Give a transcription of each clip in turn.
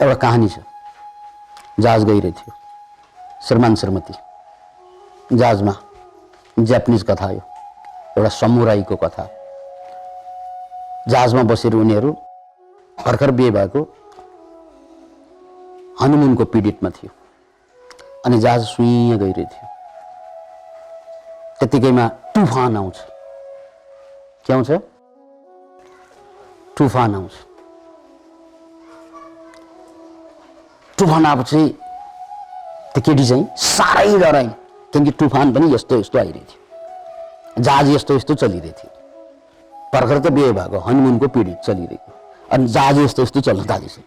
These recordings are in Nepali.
एउटा कहानी छ। जहाज गइरहेथ्यो, श्रीमान श्रीमती जहाजमा। जापानिज कथा हो, एउटा समुराईको कथा। जहाजमा बसेर उनीहरू भर्खर बिहे भएको हनीमुनको पीडितमा थियो अनि जहाज सुइँ गइरहेथ्यो। त्यतिकैमा तुफान आउँछ। के आउँछ? तुफान आउँछ। तुफान आएपछि त्यो केटी चाहिँ साह्रै डराइन्, किनकि तुफान पनि यस्तो यस्तो आइरहेथ्यो, जहाज यस्तो यस्तो चलिरहेथ्यो। भर्खर त बिहे भएको हनीमुनको पीडित चलिरहेको अनि जहाज यस्तो यस्तो चल्न थालिसक्यो।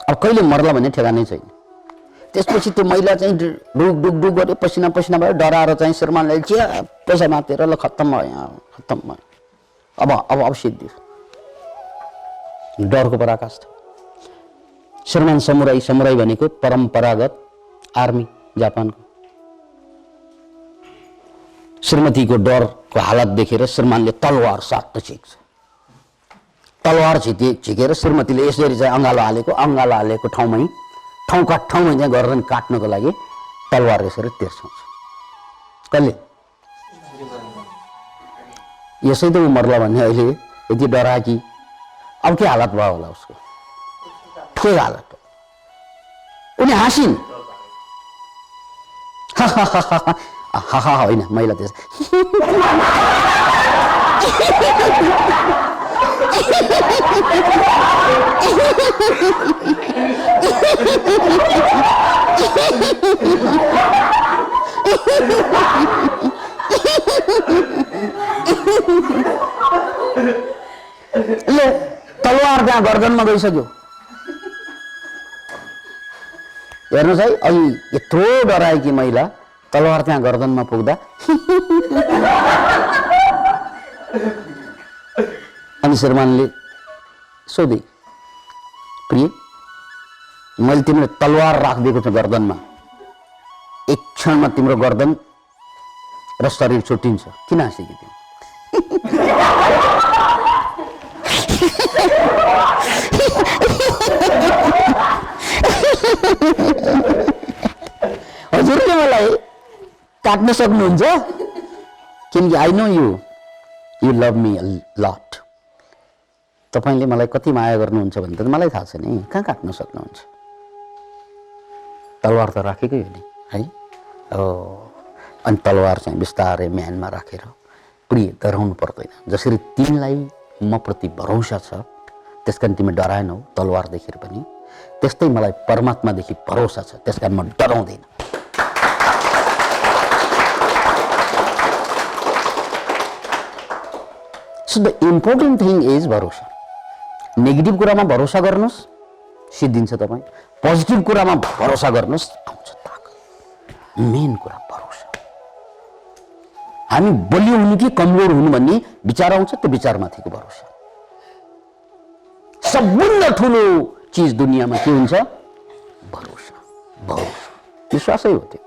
अब कहिले मर्ला भन्ने ठेगानै छैन। त्यसपछि त्यो महिला चाहिँ डुक डुक डुक गऱ्यो, पसिना पसिना भयो, डराएर चाहिँ श्रीमानले पैसा मातेर ल खत्तम भयो, यहाँ खत्तम भयो, अब सिद्धियो। डरको पराकाष्ठ। श्रीमान समुराई, समुराई भनेको परम्परागत आर्मी जापानको। श्रीमतीको डरको हालत देखेर श्रीमानले तलवार साथ झिक्छ। तलवार झिकेर श्रीमतीले यसरी चाहिँ अङ्गालो हालेको ठाउँमै चाहिँ गरेर काट्नको लागि तलवार यसरी तेर्साउँछ। कसले? यसै त ऊ मर्ला भन्ने अहिले यति डरा कि अब के हालत भयो होला उसको? के हालत? उनी हाँसिन्। होइन, महिला त्यस तलवार त्यहाँ गर्दनमा गइसक्यो। हेर्नुहोस् है, अघि यत्रो डराएकी महिला तलवार त्यहाँ गर्दनमा पुग्दा अनि श्रीमानले सोधे, प्रिय, मैले तिम्रो तलवार राखिदिएको छु गर्दनमा, एक क्षणमा तिम्रो गर्दन र शरीर छुट्टिन्छ, किन हाँसेकी तिमी? हजुरले मलाई काट्न सक्नुहुन्छ किनकि I know you love me a lot. तपाईले मलाई कति माया गर्नुहुन्छ भने त मलाई थाहा छ नि, कहाँ काट्न सक्नुहुन्छ? तलवार त राखेकै हो नि है। अनि तलवार चाहिँ बिस्तारै म्यानमा राखेर, प्रिय डराउनु पर्दैन, जसरी तिमीलाई म प्रति भरोसा छ त्यसकारण तिमी डराएनौ तलवार देखेर पनि, त्यस्तै मलाई परमात्मादेखि भरोसा छ त्यसकारण म डराउँदैन। So the important thing is भरोसा। नेगेटिभ कुरामा भरोसा गर्नुहोस्, सिद्धिन्छ तपाईँ। पोजिटिभ कुरामा भरोसा गर्नुहोस्, आउँछ ताकत। मेन कुरा भरोसा। हामी बलियो हुनु कि कमजोर हुनु भन्ने विचार आउँछ, त्यो विचारमाथिको भरोसा। सबभन्दा ठुलो चीज दुनियाँमा के हुन्छ? भरोसा। भरोसा विश्वासै हो त्यो।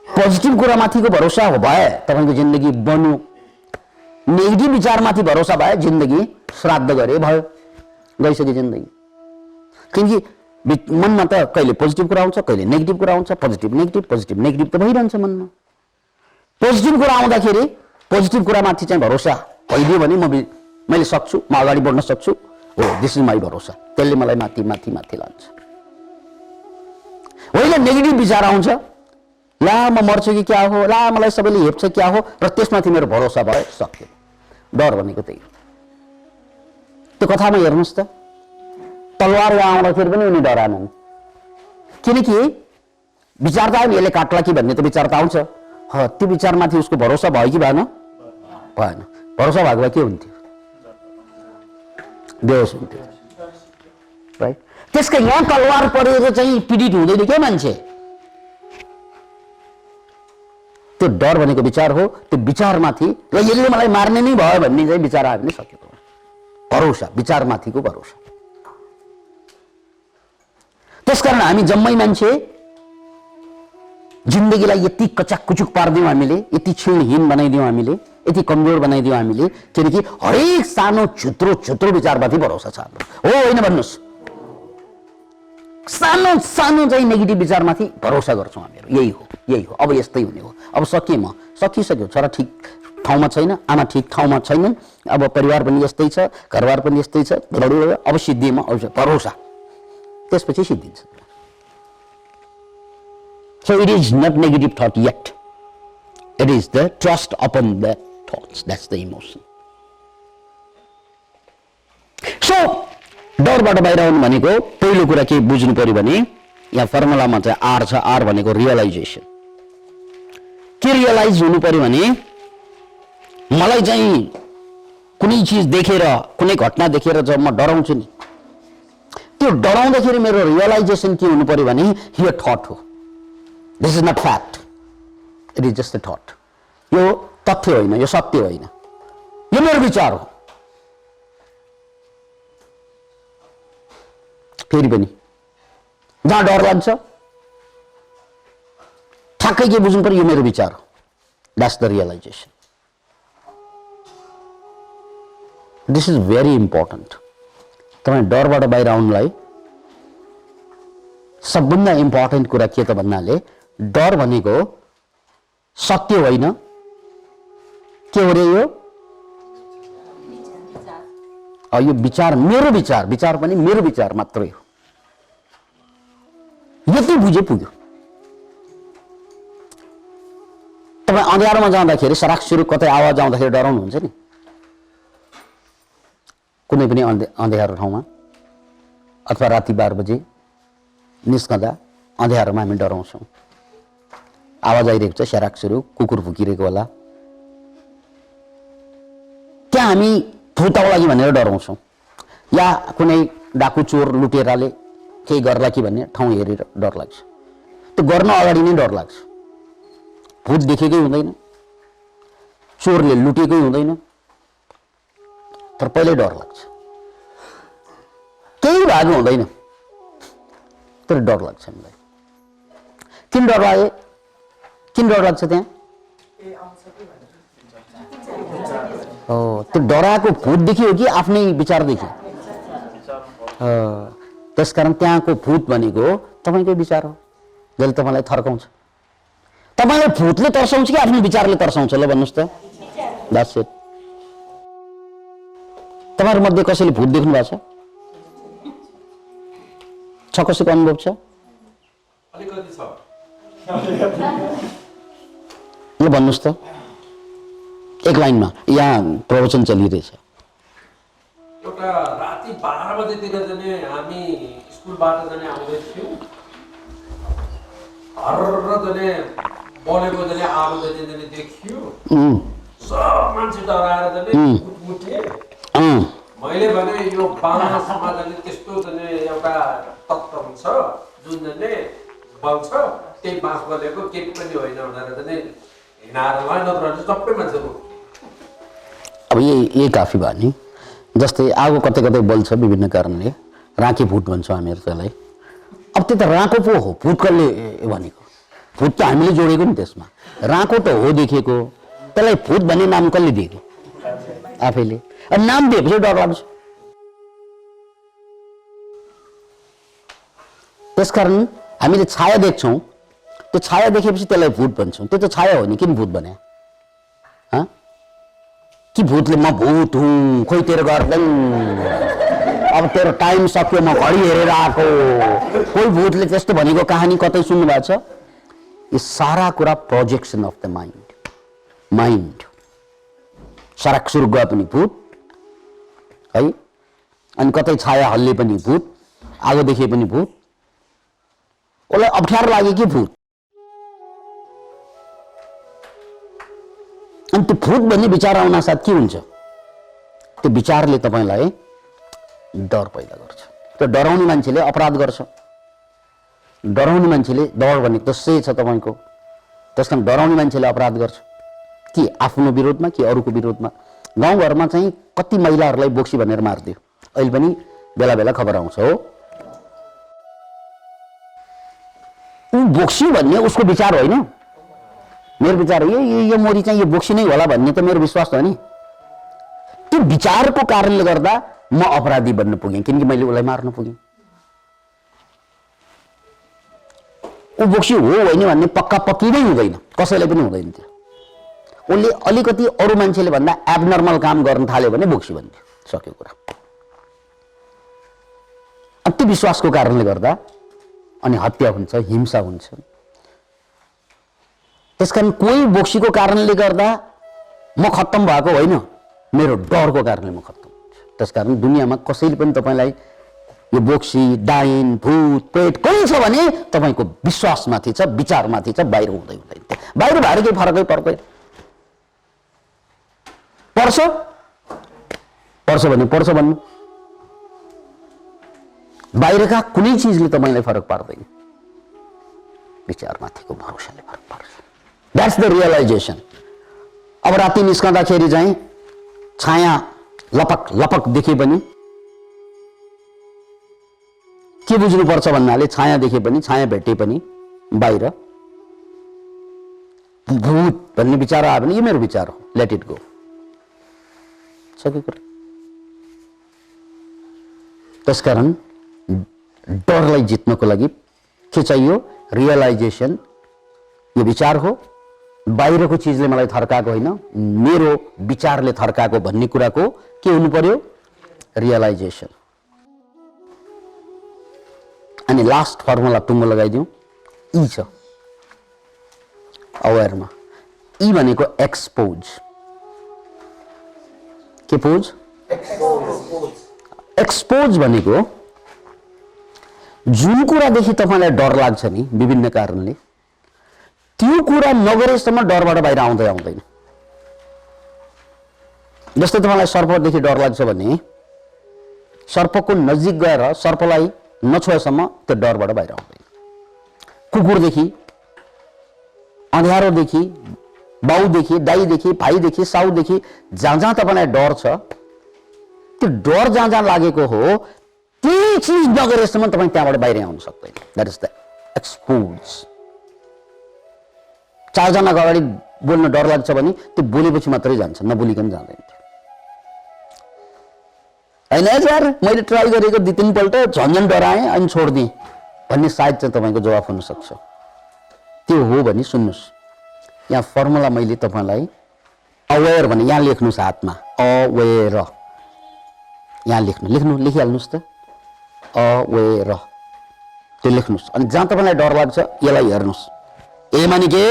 पोजिटिभ कुरामाथिको भरोसा हो भए तपाईको जिन्दगी बन्यो, नेगेटिभ विचारमाथि भरोसा भए जिन्दगी श्राद्ध गरे भयो, गइसक्यो जिन्दगी। किनकि मनमा त कहिले पोजिटिभ कुरा आउँछ, कहिले नेगेटिभ कुरा आउँछ, पोजिटिभ नेगेटिभ त भइरहन्छ मनमा। पोजिटिभ कुरा आउँदाखेरि पोजिटिभ कुरामाथि चाहिँ भरोसा भइदियो भने मैले सक्छु, म अगाडि बढ्न सक्छु, हो दिस इज माई भरोसा, त्यसले मलाई माथि माथि माथि लान्छ। होइन नेगेटिभ विचार आउँछ, ला म मर्छु कि क्या हो, ला मलाई सबैले हेप्छ क्या हो, र त्यसमाथि मेरो भरोसा भयो, सक्यो। डर भनेको त्यही हो। त्यो कथामा हेर्नुहोस् त, तलवार यहाँ आउँदाखेरि पनि उनी डराएनन्, किनकि विचार त आयो नि यसले काट्ला कि भन्ने त विचार त आउँछ। त्यो विचारमाथि उसको भरोसा भयो कि भएन? भएन। भरोसा भएको भए के हुन्थ्यो? बेहोस हुन्थ्यो, राइट? त्यसकै यहाँ तलवार परेर चाहिँ पीडित हुँदैन क्या मान्छे? त्यो डर भनेको विचार हो, त्यो विचारमाथि र यसले मलाई मार्ने नै भयो भन्ने चाहिँ विचार आयो भने सक्यो। भरोसा, विचारमाथिको भरोसा। त्यसकारण हामी जम्मै मान्छे जिन्दगीलाई यति कचाककुचुक पार्दियौँ हामीले, यति क्षीणहीन बनाइदियौँ हामीले यति कमजोर बनाइदियो हामीले, किनकि हरेक सानो छुत्रो छुत्रो विचारमाथि भरोसा छ हाम्रो। हो होइन भन्नुहोस्? सानो सानो चाहिँ नेगेटिभ विचारमाथि भरोसा गर्छौँ हामीहरू। यही हो। अब यस्तै हुने हो। अब सकिएँ म, सकिसक्यो। छोरा ठिक ठाउँमा छैन, आमा ठिक ठाउँमा छैनन्, अब परिवार पनि यस्तै छ, घरबार पनि यस्तै छ, अब सिद्धिएँ म, भरोसा। त्यसपछि सिद्धिन्छ। So it is not negative thought yet. It is the trust upon that thoughts. That's the emotion. So डरबाट बाहिर आउनु भनेको पहिलो कुरा के बुझ्नु पर्यो भने यहाँ फर्मुलामा चाहिँ आर छ। आर भनेको रियलाइजेसन। के रियलाइज हुनु पर्यो भने मलाई चाहिँ कुनै चीज देखेर, कुनै घटना देखेर जब म डराउँछु नि, त्यो डराउँदाखेरि मेरो रियलाइजेसन के हुनु पर्यो भने यो थट हो। This is not fact, it is just a that. यो तथ्य होइन, यो सत्य होइन, यो मेरो विचार हो। फेरि पनि जहाँ डर लाग्छ ठ्याक्कै के बुझ्नु पर्यो, यो मेरो विचार हो। That's the realisation. This is very important. तपाईँ डरबाट बाहिर आउनुलाई सबभन्दा इम्पोर्टेन्ट कुरा के त भन्नाले डर भनेको सत्य होइन, के हो रे यो विचार, मेरो विचार, विचार पनि मेरो विचार मात्रै हो। यति बुझे पुग्यो। तपाईँ अँध्यारोमा जाँदाखेरि सराक सुरुक कतै आवाज आउँदाखेरि डराउनुहुन्छ नि, कुनै पनि अँध्यारो ठाउँमा अथवा राति 12 बजे निस्कँदा अँध्यारोमा हामी डराउँछौँ। आवाज आइरहेको छ, सराक सुरुक, कुकुर भुकिरहेको होला, त्यहाँ हामी भूतको लागि भनेर डराउँछौँ, या कुनै डाकु चोर लुटेराले केही गर्ला कि भन्ने ठाउँ हेरेर डर लाग्छ। त्यो गर्न अगाडि नै डर लाग्छ। भूत देखेकै हुँदैन, चोरले लुटेकै हुँदैन, तर पहिल्यै डर लाग्छ। केही भएको हुँदैन तर डर लाग्छ हामीलाई। किन डर लाग्यो? किन डर लाग्छ त्यहाँ? त्यो डराएको भूतदेखि हो कि आफ्नै विचारदेखि? त्यसकारण त्यहाँको भूत भनेको तपाईँकै विचार हो, जसले तपाईँलाई थर्काउँछ। तपाईँलाई भूतले तर्साउँछ कि आफ्नो विचारले तर्साउँछ? ल भन्नुहोस् त। That's it. तपाईँहरू मध्ये कसैले भूत देख्नु भएको छ? कसैको अनुभव छ? ल भन्नुहोस् त एक लाइनमा। यहाँ प्रवचन चलिरहेछ। एउटा राति 12 बजेतिर जाने हामी स्कुलबाट जाने आउँदै थियौँ। हर्र जाने बोलेको जाने आगो जाने देखियो। सब मान्छे डराएर जाने उठ्मुठे। मैले भने यो बाँसमा जाने त्यस्तो जाने एउटा तत्त्व हुन्छ जुन जाने बल्छ, त्यही बाँस बलेको केही पनि होइन भनेर जाने हिँडाएर उहाँ नत्र सबै मान्छेहरू। अब यही काफी भयो नि। जस्तै आगो कतै कतै बल्छ विभिन्न कारणले, राँके भूत भन्छौँ हामीहरू त्यसलाई। अब त्यो त राँको पो हो, भूत कसले भनेको? भूत त हामीले जोडेको नि त्यसमा। राँको त हो देखेको, त्यसलाई भूत भन्ने नाम कसले दिएको? आफैले। अब नाम दिएपछि डर लाग्छ। त्यसकारण हामीले छाया देख्छौँ, त्यो छाया देखेपछि त्यसलाई भूत भन्छौँ। त्यो त छाया हो नि, किन भूत भने? कि भूतले म भूत हुँ, खोइ तेरो गर्दैन, अब तेरो टाइम सक्यो, म घडी हेरेर आएको, कोही भूतले त्यस्तो भनेको कहानी कतै सुन्नु भएको छ? यो सारा कुरा प्रोजेक्सन अफ द माइन्ड। सराक सुरुक गए पनि भूत है, अनि कतै छाया हल्ले पनि भूत, आगो देखे पनि भूत। उसलाई अप्ठ्यारो लाग्यो कि भूत, अनि त्यो भूत भन्ने विचार आउन साथ के हुन्छ? त्यो विचारले तपाईँलाई डर पैदा गर्छ। त्यो डराउने मान्छेले अपराध गर्छ। डराउने मान्छेले, डर भनेको त सही छ तपाईँको, त्यसकारण डराउने मान्छेले अपराध गर्छ। कि आफ्नो विरोधमा कि अरूको विरोधमा। गाउँघरमा चाहिँ कति महिलाहरूलाई बोक्सी भनेर मारिदियो, अहिले पनि बेला बेला खबर आउँछ। हो, ऊ बोक्सी भन्ने उसको विचार होइन, मेरो विचार हो यो मोरी चाहिँ यो बोक्सी नै होला भन्ने त मेरो विश्वास हो नि। त्यो विचारको कारणले गर्दा म अपराधी बन्न पुगेँ, किनकि मैले उसलाई मार्न पुगेँ। ऊ बोक्सी हो होइन भन्ने पक्का पक्की नै हुँदैन, कसैलाई पनि हुँदैन त्यो। उसले अलिकति अरू मान्छेले भन्दा एबनर्मल काम गर्न थाल्यो भने बोक्सी भन्थ्यो, सक्यो कुरा। त्यो विश्वासको कारणले गर्दा अनि हत्या हुन्छ, हिंसा हुन्छ। त्यसकारण कोही बोक्सीको कारणले गर्दा म खत्तम भएको होइन, मेरो डरको कारणले म खत्तम हुन्छु। त्यसकारण दुनियाँमा कसैले पनि तपाईँलाई यो बोक्सी, डाइन, भूत, पेट कोही छ भने तपाईँको विश्वासमाथि छ, विचारमाथि छ, बाहिर हुँदैन। बाहिर भएर केही फरकै पर्दैन। पर्छ भने पर्छ भन्नु, बाहिरका कुनै चिजले तपाईँलाई फरक पार्दैन, विचारमाथिको भरोसाले फरक पार्छ। That's the realisation. अब राति निस्कँदाखेरि चाहिँ छाया लपक लपक देखे पनि के बुझ्नुपर्छ भन्नाले छाया देखे पनि, छाया भेटे पनि बाहिर भूत भन्ने विचार आयो भने यो मेरो विचार हो, लेट इट गो। सक्यो कुरा। त्यसकारण डरलाई जित्नको लागि के चाहियो? रियलाइजेसन। यो विचार हो, बाहिरको चिजले मलाई थर्काएको होइन, मेरो विचारले थर्काएको भन्ने कुराको के हुनु पर्यो? रियलाइजेसन। अनि लास्ट फर्मुला टुङ्गो लगाइदिउँ, ई छ अवेरमा। ई भनेको एक्सपोज। के पोज? एक्सपोज भनेको जुन कुरादेखि तपाईँलाई डर लाग्छ नि विभिन्न कारणले, त्यो कुरा नगरेसम्म डरबाट बाहिर आउँदैन। जस्तै तपाईँलाई सर्पदेखि डर लाग्छ भने सर्पको नजिक गएर सर्पलाई नछोएसम्म त्यो डरबाट बाहिर आउँदैन। कुकुरदेखि, अँध्यारोदेखि, बाउदेखि, दाईदेखि, भाइदेखि, साउदेखि, जहाँ जहाँ तपाईँलाई डर छ, त्यो डर जहाँ जहाँ लागेको हो त्यही चिज नगरेसम्म तपाईँ त्यहाँबाट बाहिर आउन सक्दैन। That is the expose. चारजना अगाडि बोल्न डर लाग्छ भने त्यो बोलेपछि मात्रै जान्छ, नबोलिकन जाँदैन थियो। होइन यार मैले ट्राई गरेको 2-3 पल्ट झन्झन डराएँ अनि छोडिदिएँ भन्ने सायद चाहिँ तपाईँको जवाफ हुन सक्छ। त्यो हो भने सुन्नुहोस्, यहाँ फर्मुला मैले तपाईँलाई अवेयर भने यहाँ लेख्नुहोस् हातमा, अवेयर। यहाँ लेखिहाल्नुहोस् त, अवेयर। त्यो लेख्नुहोस्। अनि जहाँ तपाईँलाई डर लाग्छ यसलाई हेर्नुहोस्। ए माने के?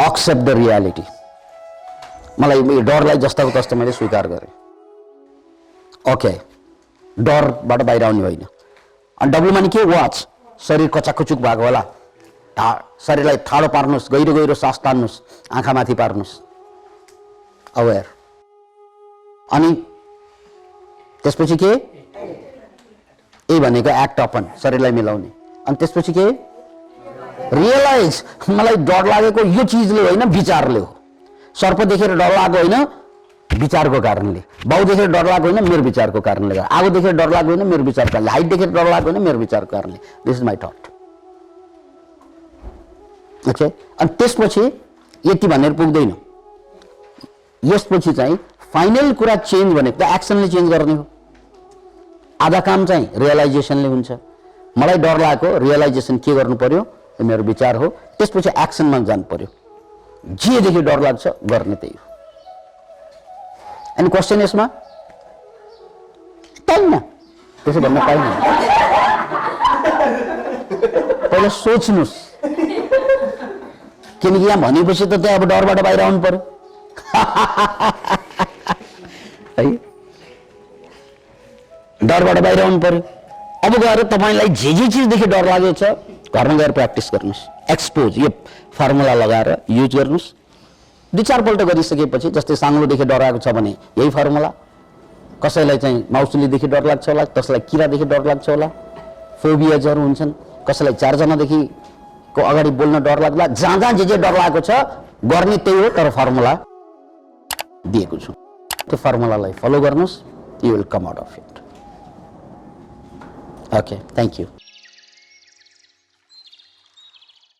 Accept the reality. मलाई डरलाई जस्ताको तस्तो मैले स्वीकार गरेँ। ओके, डरबाट बाहिर आउने होइन। अनि डब्लु माने के? वाच। शरीर कचाकुचुक भएको होला, शरीरलाई ठाडो पार्नुहोस्, गहिरो गहिरो सास तान्नुहोस्, आँखामाथि पार्नुहोस्, अवेयर। अनि त्यसपछि के? ए भनेको एक्ट अपन, शरीरलाई मिलाउने। अनि त्यसपछि के? रियलाइज। मलाई डर लागेको यो चिजले होइन, विचारले हो। सर्प देखेर डर लागेको होइन, विचारको कारणले। बाउ देखेर डर लागेको होइन, मेरो विचारको कारणले। आगो देखेर डर लागेको होइन, मेरो विचारको कारणले। हाइट देखेर डर लागेको होइन, मेरो विचारको कारणले। This is my thought. Okay. अनि त्यसपछि यति भनेर पुग्दैन। यसपछि चाहिँ फाइनल कुरा चेन्ज भनेको त एक्सनले चेन्ज गर्ने हो। आधा काम चाहिँ रियलाइजेसनले हुन्छ। मलाई डर लागेको, रियलाइजेसन के गर्नु पर्यो? यो मेरो विचार हो। त्यसपछि एक्सनमा जानु पर्यो। जेदेखि डर लाग्छ गर्ने त्यही हो। अनि क्वेसन यसमा पाइन्न, त्यसो भन्न पाइन्न। पहिला सोच्नुहोस्, किनकि यहाँ भनेपछि त अब डरबाट बाहिर आउनु पर्यो है, डरबाट बाहिर आउनु पर्यो। अब गएर तपाईँलाई जे चिजदेखि डर लागेको छ घरमा गएर प्र्याक्टिस गर्नुहोस्। एक्सपोज, यो फर्मुला लगाएर युज गर्नुहोस्। 2-4 पल्ट गरिसकेपछि, जस्तै साङ्लोदेखि डर आएको छ भने यही फर्मुला। कसैलाई चाहिँ माउसुलीदेखि डर लाग्छ होला, कसैलाई किरादेखि डर लाग्छ होला, फोबियाजहरू हुन्छन्। कसैलाई 4 जनादेखिको अगाडि बोल्न डर लाग्ला। जहाँ जहाँ जे डर लागेको छ गर्ने त्यही हो, तर फर्मुला दिएको छु। त्यो फर्मुलालाई फलो गर्नुहोस्, you will come out of it. Okay, thank you.